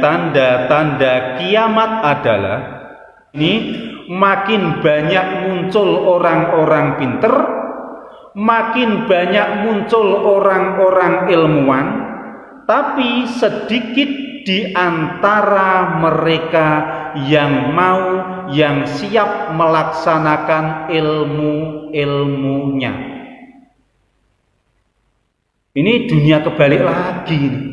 tanda-tanda kiamat adalah ini makin banyak muncul orang-orang pinter, makin banyak muncul orang-orang ilmuwan, tapi sedikit di antara mereka yang mau, yang siap melaksanakan ilmu-ilmunya. Ini dunia kebalik lagi.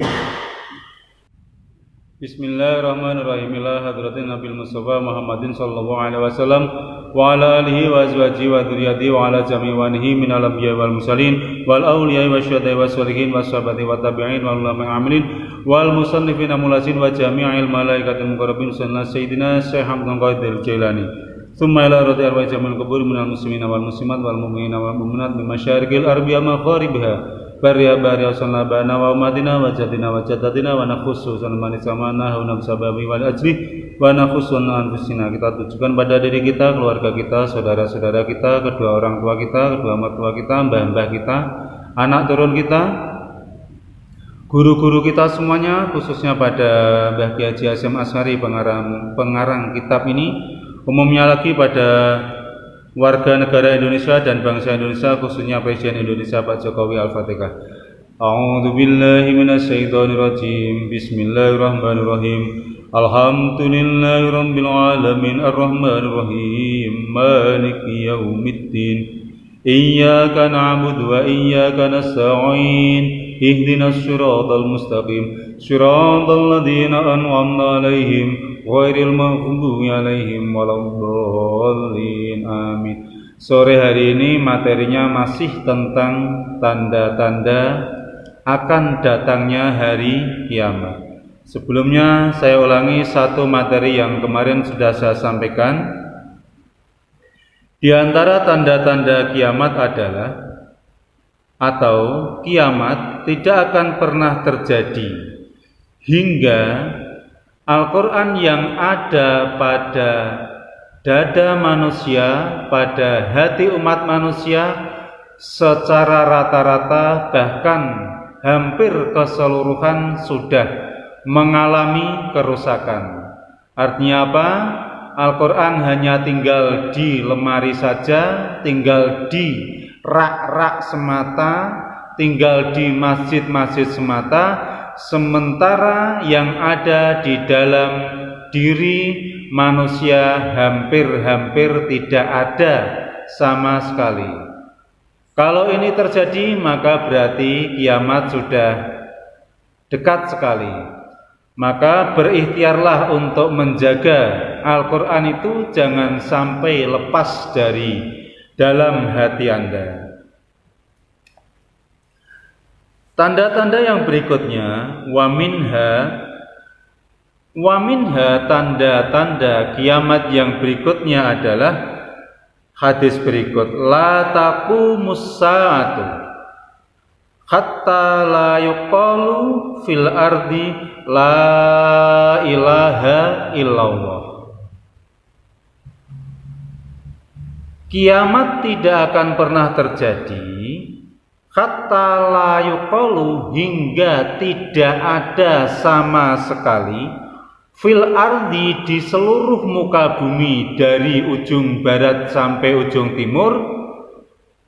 Bismillahirrahmanirrahim. Ila hadratin Nabil Mustafa Muhammadin sallallahu alaihi wasallam wa ala alihi wa azwajihi wa dzurriyyatihi wa ala jami'i wanihi minal anbiya'i wal mursalin wal awliya'i wasyuhada'i wassalihin washabati wa tabi'in wal ulama'i amilin wal musannifina mulasin wa jami'il malaikatil muqarrabin sallallahu sayyidina Syekh Hamdan Qadir Jailani. Tsumma ila radhi arwa'i jamil kubur minal muslimina wal muslimat wal mu'minina wal mu'minat min masyariqil ardi wa magharibiha. Baria sallallahu wa umatina wa jadina wa jadatina wa nakhussu salman samana wa nabsababi wal ajli wa nakhussu anfusina. Kita tujukan pada diri kita, keluarga kita, saudara-saudara kita, kedua orang tua kita, kedua mertua kita, mbah-mbah kita, anak turun kita, guru-guru kita semuanya, khususnya pada Mbah Kiai Haji Hasyim Asy'ari pengarang kitab ini, umumnya lagi pada warga negara Indonesia dan bangsa Indonesia, khususnya Presiden Indonesia Pak Jokowi. Al-Fatihah. A'udzu billahi minasyaitonir rajim. Bismillahirrahmanirrahim. Alhamdulillahirabbil alamin arrahmanir rahim maliki yaumiddin. Iyyaka na'budu wa iyyaka nasta'in. Ihdinas siratal mustaqim. Siratal ladzina an'amta 'alaihim ghairil maghdubi 'alaihim waladdallin. Amin. Sore hari ini materinya masih tentang tanda-tanda akan datangnya hari kiamat. Sebelumnya saya ulangi satu materi yang kemarin sudah saya sampaikan. Di antara tanda-tanda kiamat adalah atau kiamat tidak akan pernah terjadi hingga Al-Quran yang ada pada dada manusia, pada hati umat manusia secara rata-rata bahkan hampir keseluruhan sudah mengalami kerusakan. Artinya apa? Al-Quran hanya tinggal di lemari saja, tinggal di rak-rak semata, tinggal di masjid-masjid semata, sementara yang ada di dalam diri manusia hampir-hampir tidak ada sama sekali. Kalau ini terjadi, maka berarti kiamat sudah dekat sekali. Maka berikhtiarlah untuk menjaga Al-Quran itu jangan sampai lepas dari dalam hati Anda. Tanda-tanda yang berikutnya, wa minha tanda-tanda kiamat yang berikutnya adalah hadis berikut, la taqumus saatu hatta la yuqalu fil ardi la ilaha illallah. Kiamat tidak akan pernah terjadi hatta la yuqalu hingga tidak ada sama sekali fil ardi di seluruh muka bumi dari ujung barat sampai ujung timur,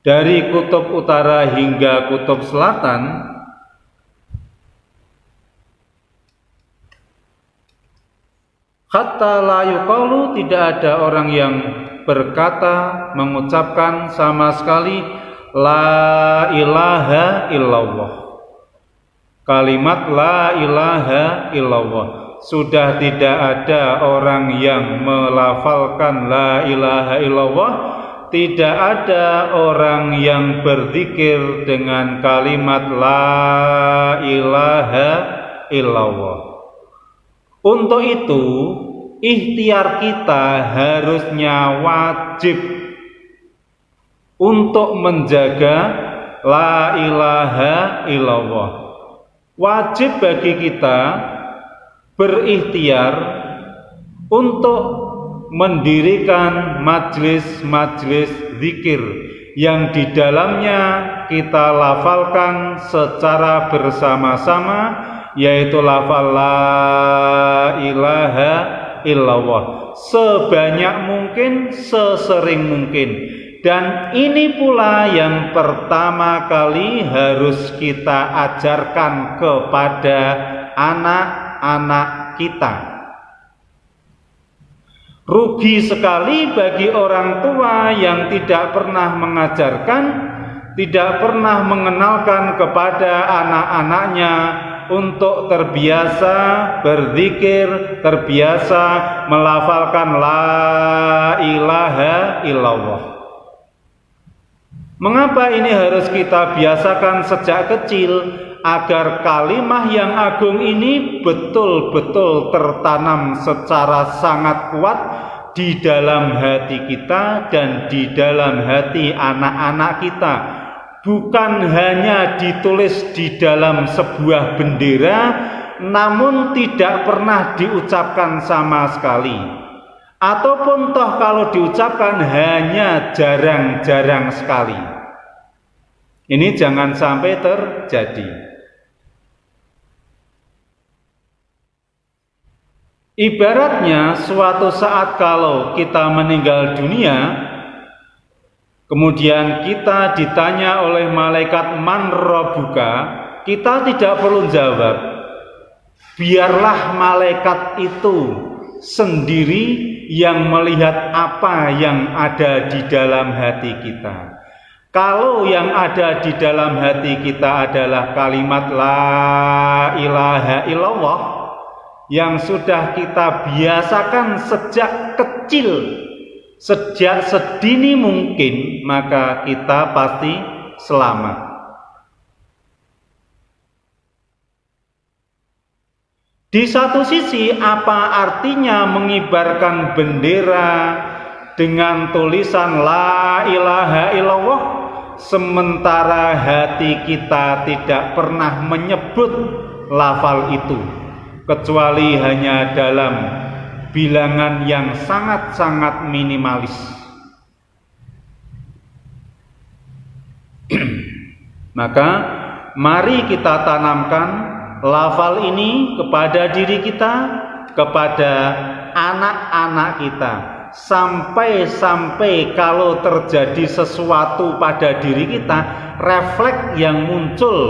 dari kutub utara hingga kutub selatan, hatta la yuqalu tidak ada orang yang berkata, mengucapkan sama sekali la ilaha illallah. Kalimat la ilaha illallah. Sudah tidak ada orang yang melafalkan la ilaha illallah, tidak ada orang yang berzikir dengan kalimat la ilaha illallah. Untuk itu, ikhtiar kita harusnya wajib untuk menjaga la ilaha illallah. Wajib bagi kita berikhtiar untuk mendirikan majlis-majlis zikir yang di dalamnya kita lafalkan secara bersama-sama, yaitu lafal la ilaha illallah sebanyak mungkin, sesering mungkin. Dan ini pula yang pertama kali harus kita ajarkan kepada anak-anak kita. Rugi sekali bagi orang tua yang tidak pernah mengajarkan, tidak pernah mengenalkan kepada anak-anaknya untuk terbiasa berzikir, terbiasa melafalkan la ilaha illallah. Mengapa ini harus kita biasakan sejak kecil? Agar kalimat yang agung ini betul-betul tertanam secara sangat kuat di dalam hati kita dan di dalam hati anak-anak kita. Bukan hanya ditulis di dalam sebuah bendera, namun tidak pernah diucapkan sama sekali. Ataupun toh kalau diucapkan hanya jarang-jarang sekali. Ini jangan sampai terjadi. Ibaratnya suatu saat kalau kita meninggal dunia, kemudian kita ditanya oleh malaikat man rabbuka, kita tidak perlu jawab. Biarlah malaikat itu sendiri yang melihat apa yang ada di dalam hati kita. Kalau yang ada di dalam hati kita adalah kalimat la ilaha illallah yang sudah kita biasakan sejak kecil, sejak sedini mungkin, maka kita pasti selamat. Di satu sisi, apa artinya mengibarkan bendera dengan tulisan la ilaha illallah sementara hati kita tidak pernah menyebut lafal itu, kecuali hanya dalam bilangan yang sangat-sangat minimalis. Maka mari kita tanamkan lafal ini kepada diri kita, kepada anak-anak kita, sampai kalau terjadi sesuatu pada diri kita, refleks yang muncul,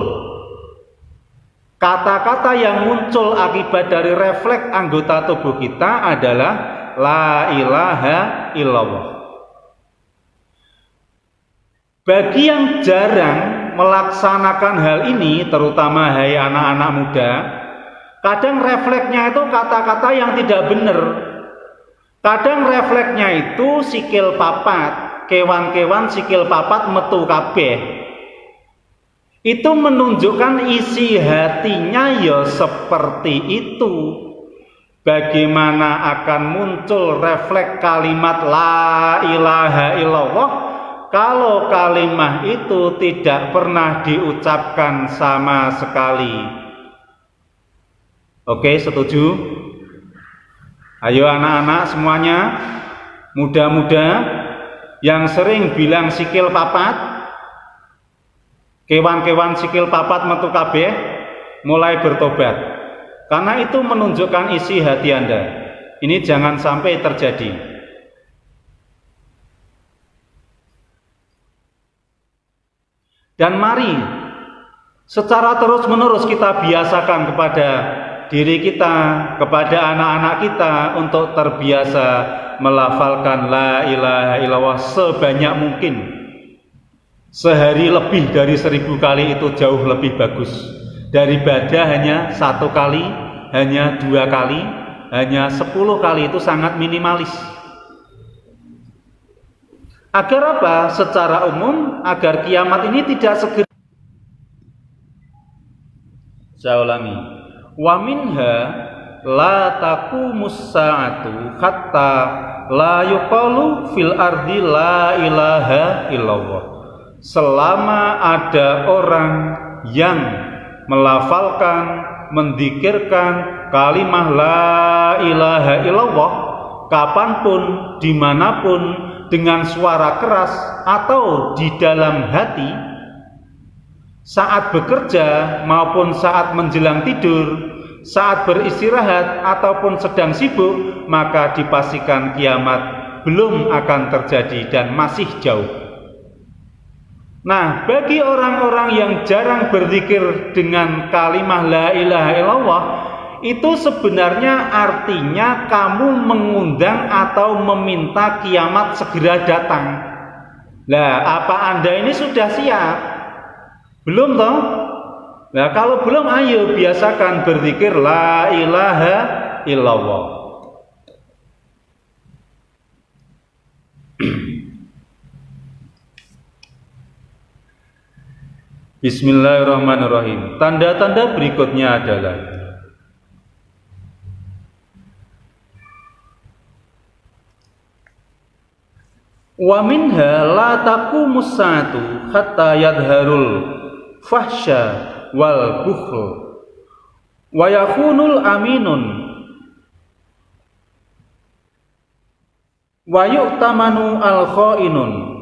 kata-kata yang muncul akibat dari refleks anggota tubuh kita adalah la ilaha illallah. Bagi yang jarang melaksanakan hal ini, terutama hai anak-anak muda, kadang refleksnya itu kata-kata yang tidak benar. Kadang refleksnya itu sikil papat, kewan-kewan sikil papat metu kabeh. Itu menunjukkan isi hatinya ya seperti itu. Bagaimana akan muncul refleks kalimat la ilaha illallah kalau kalimat itu tidak pernah diucapkan sama sekali? Oke, setuju? Ayo anak-anak semuanya, muda-muda yang sering bilang sikil papat, kewan-kewan sikil papat metu kabeh, mulai bertobat. Karena itu menunjukkan isi hati Anda. Ini jangan sampai terjadi. Dan mari secara terus-menerus kita biasakan kepada diri kita, kepada anak-anak kita untuk terbiasa melafalkan la ilaha illallah sebanyak mungkin. Sehari lebih dari 1000 kali itu jauh lebih bagus daripada hanya 1 kali, hanya 2 kali, hanya 10 kali. Itu sangat minimalis. Agar apa? Secara umum, agar kiamat ini tidak segera. Saya ulangi. Wa minha la taqumus sa'atu hatta la yuqalu fil ardi la ilaha illallah. Selama ada orang yang melafalkan, mendikirkan kalimat la ilaha illallah, kapanpun, dimanapun, dengan suara keras atau di dalam hati, saat bekerja maupun saat menjelang tidur, saat beristirahat ataupun sedang sibuk, maka dipastikan kiamat belum akan terjadi dan masih jauh. Nah, bagi orang-orang yang jarang berzikir dengan kalimah la ilaha illallah, itu sebenarnya artinya kamu mengundang atau meminta kiamat segera datang. Lah, apa Anda ini sudah siap? Belum toh? Nah, kalau belum, ayo biasakan berzikir la ilaha illallah. Bismillahirrahmanirrahim. Tanda-tanda berikutnya adalah wa minha la taqumus saatu hatta yadharul fahsya wal bukhl wa yakunul aminun wa yu'tamanu al khainun.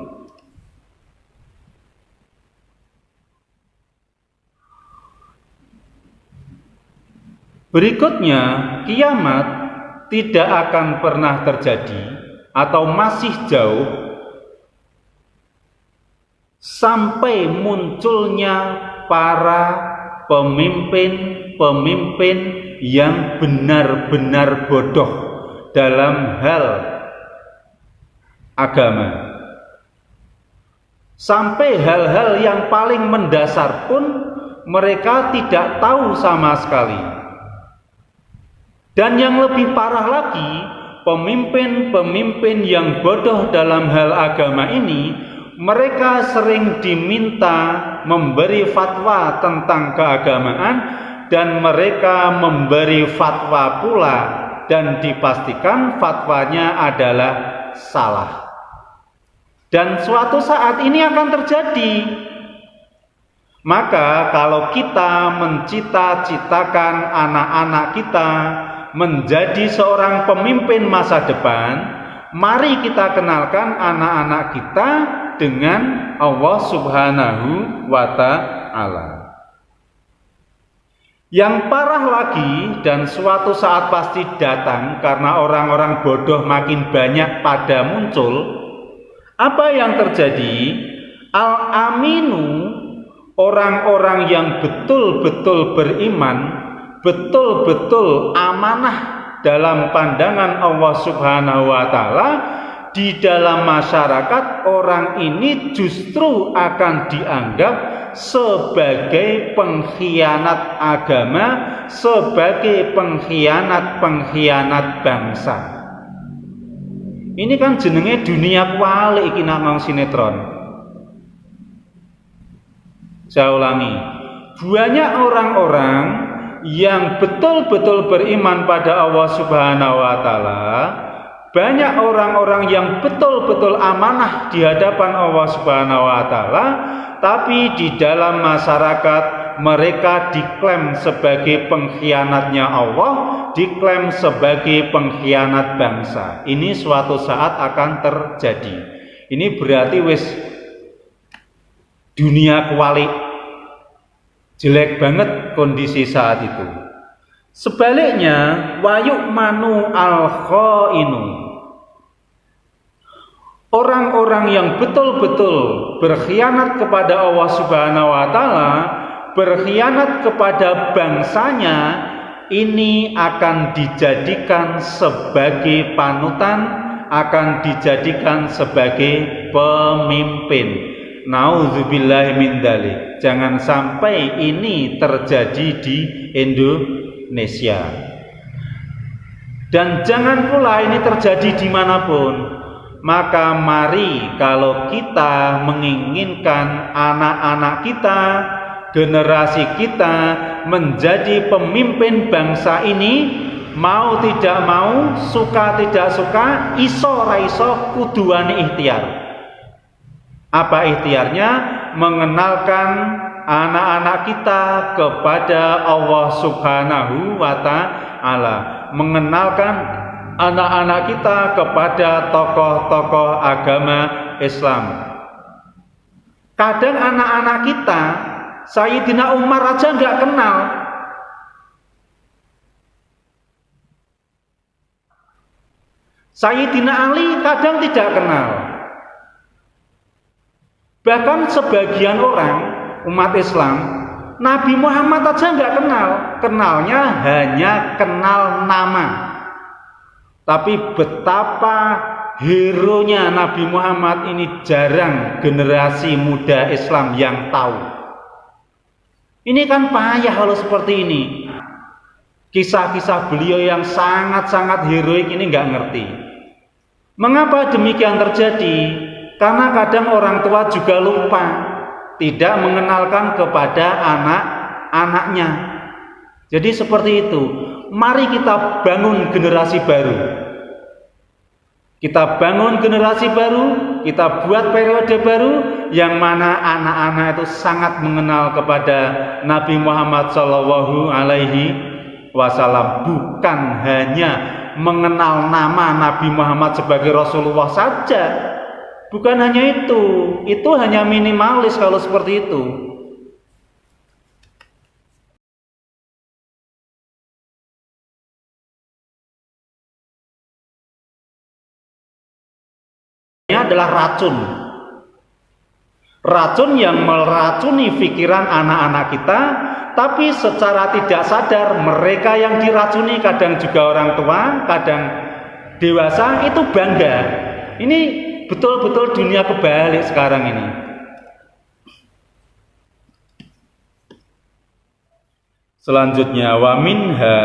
Berikutnya, kiamat tidak akan pernah terjadi atau masih jauh sampai munculnya para pemimpin-pemimpin yang benar-benar bodoh dalam hal agama. Sampai hal-hal yang paling mendasar pun mereka tidak tahu sama sekali. Dan yang lebih parah lagi, pemimpin-pemimpin yang bodoh dalam hal agama ini, mereka sering diminta memberi fatwa tentang keagamaan, dan mereka memberi fatwa pula dan dipastikan fatwanya adalah salah. Dan suatu saat ini akan terjadi. Maka kalau kita mencita-citakan anak-anak kita menjadi seorang pemimpin masa depan, mari kita kenalkan anak-anak kita dengan Allah Subhanahu wa ta'ala. Yang parah lagi, dan suatu saat pasti datang karena orang-orang bodoh makin banyak pada muncul, apa yang terjadi? Al-aminu, orang-orang yang betul-betul beriman, betul-betul amanah dalam pandangan Allah Subhanahu wa ta'ala, di dalam masyarakat orang ini justru akan dianggap sebagai pengkhianat agama, sebagai pengkhianat bangsa. Ini kan jenenge dunia kuali iki nang sinetron. Saya ulangi, banyak orang-orang yang betul-betul beriman pada Allah Subhanahu wa ta'ala, banyak orang-orang yang betul-betul amanah di hadapan Allah Subhanahu wa ta'ala, tapi di dalam masyarakat mereka diklaim sebagai pengkhianatnya Allah, diklaim sebagai pengkhianat bangsa. Ini suatu saat akan terjadi. Ini berarti wis dunia kuali. Jelek banget kondisi saat itu. Sebaliknya, wayuk manu al-khainu, orang-orang yang betul-betul berkhianat kepada Allah Subhanahu wa ta'ala, berkhianat kepada bangsanya, ini akan dijadikan sebagai panutan, akan dijadikan sebagai pemimpin. Nauzubillahi min dzalik. Jangan sampai ini terjadi di Indonesia. Dan jangan pula ini terjadi dimanapun. Maka mari kalau kita menginginkan anak-anak kita, generasi kita menjadi pemimpin bangsa ini, mau tidak mau, suka tidak suka, iso ra iso kuduane ikhtiar. Apa ikhtiarnya? Mengenalkan anak-anak kita kepada Allah Subhanahu wa ta'ala, mengenalkan anak-anak kita kepada tokoh-tokoh agama Islam. Kadang anak-anak kita Sayyidina Umar aja nggak kenal. Sayyidina Ali kadang tidak kenal. Bahkan sebagian orang umat Islam, Nabi Muhammad aja nggak kenal. Kenalnya hanya kenal nama. Tapi betapa hero-nya Nabi Muhammad ini jarang generasi muda Islam yang tahu. Ini kan payah kalau seperti ini. Kisah-kisah beliau yang sangat-sangat heroik ini nggak ngerti. Mengapa demikian terjadi? Karena kadang orang tua juga lupa, tidak mengenalkan kepada anak-anaknya. Jadi seperti itu. Mari kita bangun generasi baru. Kita bangun generasi baru, kita buat periode baru yang mana anak-anak itu sangat mengenal kepada Nabi Muhammad SAW. Bukan hanya mengenal nama Nabi Muhammad sebagai Rasulullah saja. Bukan hanya itu hanya minimalis kalau seperti itu. Ini adalah racun yang meracuni pikiran anak-anak kita, tapi secara tidak sadar mereka yang diracuni, kadang juga orang tua, kadang dewasa, itu bangga. Ini betul-betul dunia kebalik sekarang ini. Selanjutnya, wa minha,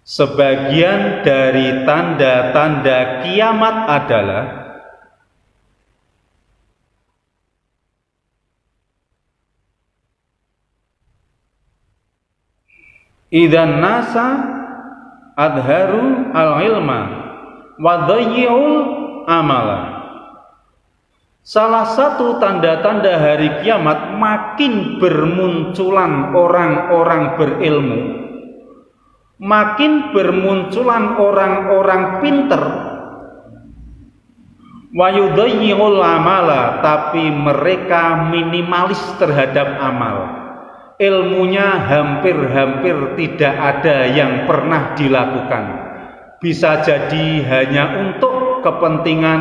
sebagian dari tanda-tanda kiamat adalah idzan nasa adharu al-ilma wa dhayyi'ul amala. Salah satu tanda-tanda hari kiamat, makin bermunculan orang-orang berilmu, makin bermunculan orang-orang pinter, wa yudhayyi'ul amala, tapi mereka minimalis terhadap amal. Ilmunya hampir-hampir tidak ada yang pernah dilakukan. Bisa jadi hanya untuk kepentingan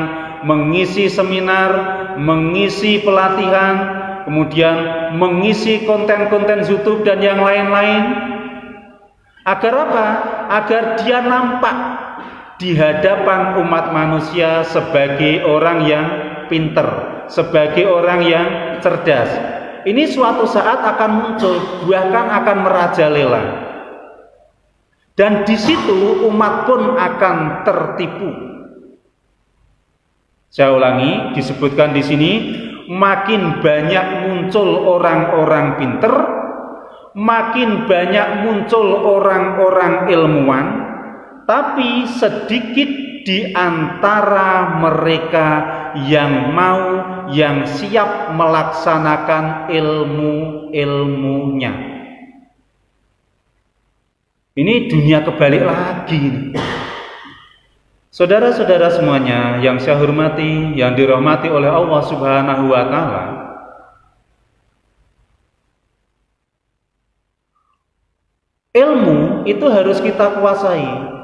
mengisi seminar, mengisi pelatihan, kemudian mengisi konten-konten YouTube dan yang lain-lain. Agar apa? Agar dia nampak di hadapan umat manusia sebagai orang yang pinter, sebagai orang yang cerdas. Ini suatu saat akan muncul, bahkan akan merajalela. Dan di situ umat pun akan tertipu. Saya ulangi, disebutkan di sini, makin banyak muncul orang-orang pinter, makin banyak muncul orang-orang ilmuwan, tapi sedikit di antara mereka yang mau, yang siap melaksanakan ilmu-ilmunya. Ini dunia kebalik lagi. Saudara-saudara semuanya yang saya hormati, yang dirahmati oleh Allah Subhanahu wa taala, ilmu itu harus kita kuasai.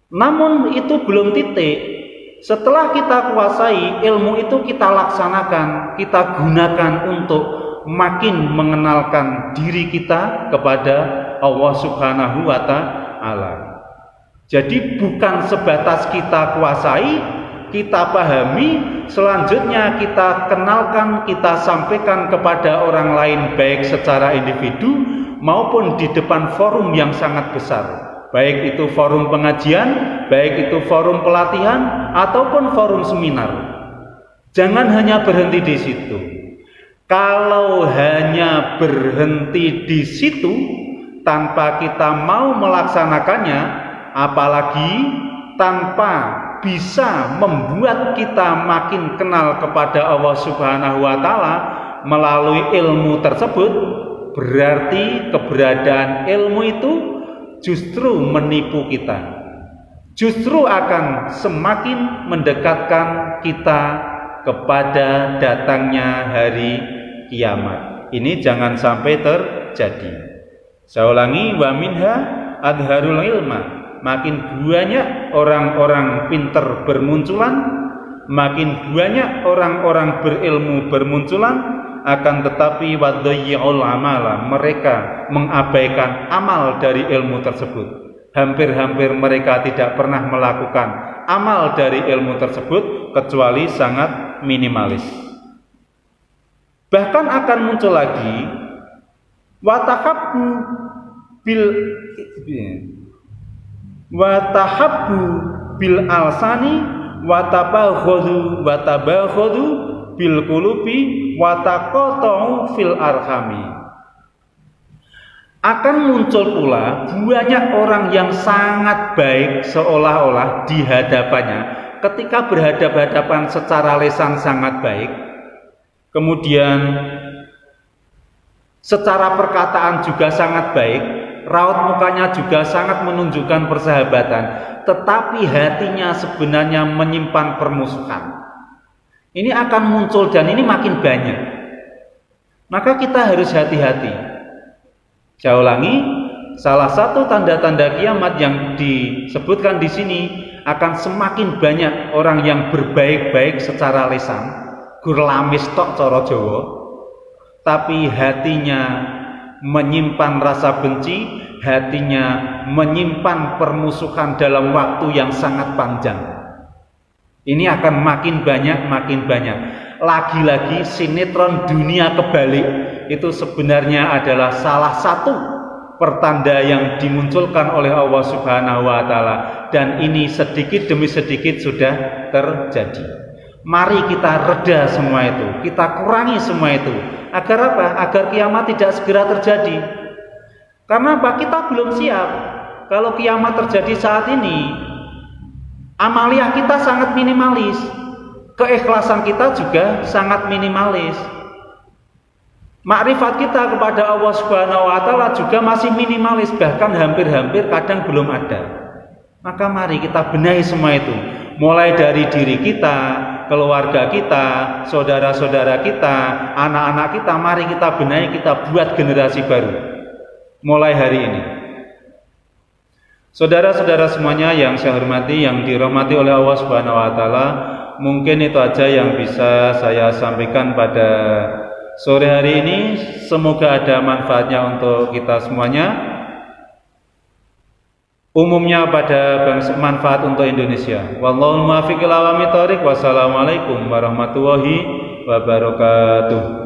Namun itu belum titik. Setelah kita kuasai, ilmu itu kita laksanakan, kita gunakan untuk makin mengenalkan diri kita kepada Allah Subhanahu wa taala. Jadi bukan sebatas kita kuasai, kita pahami, selanjutnya kita kenalkan, kita sampaikan kepada orang lain, baik secara individu maupun di depan forum yang sangat besar. Baik itu forum pengajian, baik itu forum pelatihan, ataupun forum seminar. Jangan hanya berhenti di situ. Kalau hanya berhenti di situ tanpa kita mau melaksanakannya, apalagi tanpa bisa membuat kita makin kenal kepada Allah Subhanahu wa taala melalui ilmu tersebut, berarti keberadaan ilmu itu justru menipu kita, justru akan semakin mendekatkan kita kepada datangnya hari kiamat. Ini jangan sampai terjadi. Saya ulangi, wa minha adharul ilma, makin banyak orang-orang pinter bermunculan, makin banyak orang-orang berilmu bermunculan, akan tetapi wadayyi'ul amala, mereka mengabaikan amal dari ilmu tersebut. Hampir-hampir mereka tidak pernah melakukan amal dari ilmu tersebut kecuali sangat minimalis. Bahkan akan muncul lagi watahabbu bil alsani watabaghadu bil qulubi wataqata'u fil arhami. Akan muncul pula banyak orang yang sangat baik seolah-olah di hadapannya ketika berhadapan secara lisan sangat baik, kemudian secara perkataan juga sangat baik, raut mukanya juga sangat menunjukkan persahabatan, tetapi hatinya sebenarnya menyimpan permusuhan. Ini akan muncul dan ini makin banyak. Maka kita harus hati-hati. Saya ulangi, salah satu tanda-tanda kiamat yang disebutkan di sini akan semakin banyak orang yang berbaik-baik secara lisan, gurlamis tok cara Jawa, tapi hatinya menyimpan rasa benci, hatinya menyimpan permusuhan dalam waktu yang sangat panjang. Ini akan makin banyak, makin banyak. Lagi-lagi sinetron dunia kebalik itu sebenarnya adalah salah satu pertanda yang dimunculkan oleh Allah Subhanahu wa taala, dan ini sedikit demi sedikit sudah terjadi. Mari kita reda semua itu, kita kurangi semua itu. Agar apa? Agar kiamat tidak segera terjadi. Karena apa? Kita belum siap. Kalau kiamat terjadi saat ini, amaliah kita sangat minimalis, keikhlasan kita juga sangat minimalis, makrifat kita kepada Allah Subhanahu wa taala juga masih minimalis, bahkan hampir-hampir kadang belum ada. Maka mari kita benahi semua itu, mulai dari diri kita, keluarga kita, saudara-saudara kita, anak-anak kita. Mari kita benahi, kita buat generasi baru mulai hari ini. Saudara-saudara semuanya yang saya hormati, yang dirahmati oleh Allah Subhanahu wa taala, mungkin itu aja yang bisa saya sampaikan pada sore hari ini. Semoga ada manfaatnya untuk kita semuanya. Umumnya pada manfaat untuk Indonesia. Wallahul muwaffiq ila aqwamit thoriq. Wassalamualaikum warahmatullahi wabarakatuh.